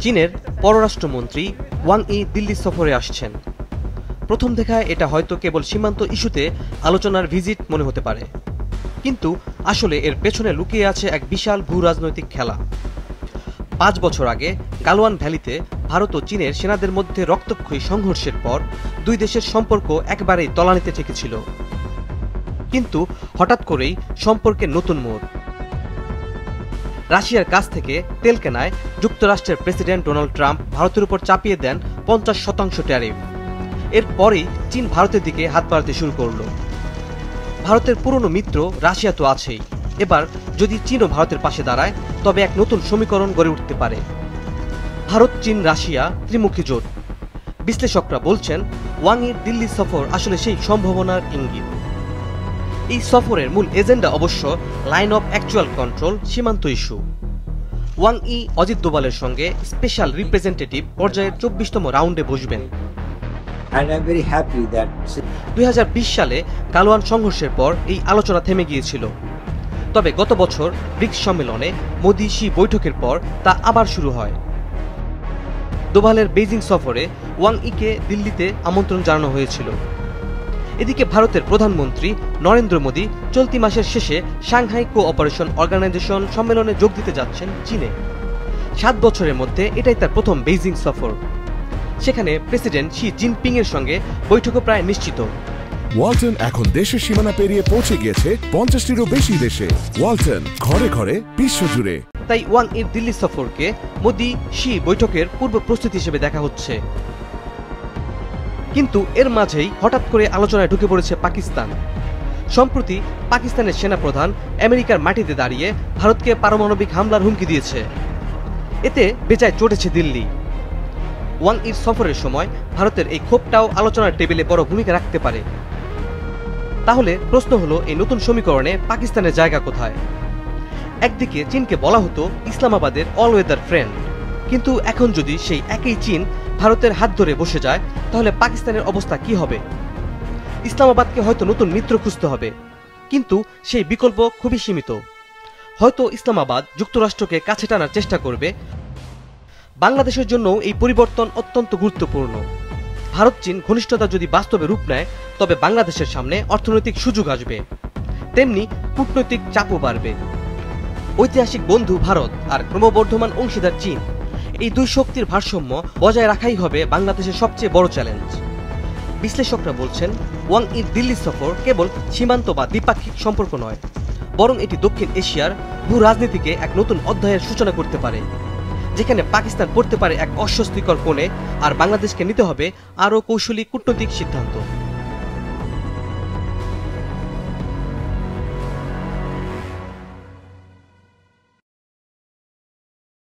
চীনের পররাষ্ট্রমন্ত্রী Wang Yi Delhi সফরে আসছেন। প্রথম দেখায় এটা হয়তো কেবল সীমান্ত ইস্যুতে আলোচনার ভিজিট মনে হতে পারে, কিন্তু আসলে এর পেছনে লুকিয়ে আছে এক বিশাল ভূ রাজনৈতিক খেলা। ৫ বছর আগে গালওয়ান ভ্যালিতে ভারত ও চীনের সেনাদের মধ্যে রক্তক্ষয়ী সংঘর্ষের পর দুই দেশের সম্পর্ক একবারেই তলানিতে ঠেকেছিল। কিন্তু হঠাৎ করেই সম্পর্কের নতুন মোড়। রাশিয়ার কাছ থেকে তেল কেনায় যুক্তরাষ্ট্রের প্রেসিডেন্ট ডোনাল্ড ট্রাম্প ভারতের উপর চাপিয়ে দেন ৫০% ট্যারিফ। এরপরেই চীন ভারতের দিকে হাত বাড়াতে শুরু করল। ভারতের পুরনো মিত্র রাশিয়া তো আছেই, এবার যদি চীনও ভারতের পাশে দাঁড়ায় তবে এক নতুন সমীকরণ গড়ে উঠতে পারে। ভারত, চীন, রাশিয়া ত্রিমুখী জোট। বিশ্লেষকরা বলছেন ওয়াং ইর দিল্লি সফর আসলে সেই সম্ভাবনার ইঙ্গিত। এই সফরের মূল এজেন্ডা অবশ্য লাইন অফ অ্যাকচুয়াল কন্ট্রোল, সীমান্ত ইস্যু। ওয়াং ই অজিত দোভালের সঙ্গে স্পেশাল রিপ্রেজেন্টেটিভ পর্যায়ের ২৪তম রাউন্ডে বসবেন। ২০২০ সালে গালওয়ান সংঘর্ষের পর এই আলোচনা থেমে গিয়েছিল, তবে গত বছর ব্রিক্স সম্মেলনে মোদি শি বৈঠকের পর তা আবার শুরু হয়। দোভালের বেইজিং সফরে ওয়াং ইকে দিল্লিতে আমন্ত্রণ জানানো হয়েছিল। এদিকে ভারতের প্রধানমন্ত্রী নরেন্দ্র মোদি চলতি মাসের শেষে সাংহাই কোঅপারেশন অর্গানাইজেশন সম্মেলনে যোগ দিতে যাচ্ছেন চীনে। ৭ বছরের মধ্যে এটাই তার প্রথম বেইজিং সফর। সেখানে প্রেসিডেন্ট শি জিনপিং এর সঙ্গে বৈঠকও প্রায় নিশ্চিত। ওয়ালটন এখন দেশের সীমানা পেরিয়ে পৌঁছে গিয়েছে ৫০টিরও বেশি দেশে। ওয়ালটন, ঘরে ঘরে, বিশ্বজুড়ে। তাই ওয়াং ইর দিল্লি সফরকে মোদি শি বৈঠকের পূর্ব প্রস্তুতি হিসেবে দেখা হচ্ছে। কিন্তু এর মাঝেই হঠাৎ করে আলোচনায় ঢুকে পড়েছে পাকিস্তান। সম্প্রতি পাকিস্তানের সেনাপ্রধান আমেরিকার মাটিতে দাঁড়িয়ে ভারতকে পারমাণবিক হামলার হুমকি দিয়েছে। এতে বেজায় চটেছে দিল্লি। ওয়াং ইর সফরের সময় ভারতের এই ক্ষোভটাও আলোচনার টেবিলে বড় ভূমিকা রাখতে পারে। তাহলে প্রশ্ন হলো, এই নতুন সমীকরণে পাকিস্তানের জায়গা কোথায়? একদিকে চীনকে বলা হতো ইসলামাবাদের অল ওয়েদার ফ্রেন্ড, কিন্তু এখন যদি সেই একই চীন ভারতের হাত ধরে বসে যায় তাহলে পাকিস্তানের অবস্থা কি হবে? ইসলামাবাদকে হয়তো নতুন মিত্র খুঁজতে হবে, কিন্তু সেই বিকল্প খুবই সীমিত। হয়তো ইসলামাবাদ যুক্তরাষ্ট্রকে কাছে টানার চেষ্টা করবে। বাংলাদেশের জন্য এই পরিবর্তন অত্যন্ত গুরুত্বপূর্ণ। ভারত চীন ঘনিষ্ঠতা যদি বাস্তবে রূপ নেয় তবে বাংলাদেশের সামনে অর্থনৈতিক সুযোগ আসবে, তেমনি কূটনৈতিক চাপও বাড়বে। ঐতিহাসিক বন্ধু ভারত আর ক্রমবর্ধমান অংশীদার চীন, এই দুই শক্তির ভারসাম্য বজায় রাখাই হবে বাংলাদেশের সবচেয়ে বড় চ্যালেঞ্জ। বিশ্লেষকরা বলছেন ওয়াং ইর দিল্লি সফর কেবল সীমান্ত বা দ্বিপাক্ষিক সম্পর্ক নয়, বরং এটি দক্ষিণ এশিয়ার ভূ রাজনীতিকে এক নতুন অধ্যায়ের সূচনা করতে পারে, যেখানে পাকিস্তান পড়তে পারে এক অস্বস্তিকর কোণে আর বাংলাদেশকে নিতে হবে আরও কৌশলী কূটনৈতিক সিদ্ধান্ত।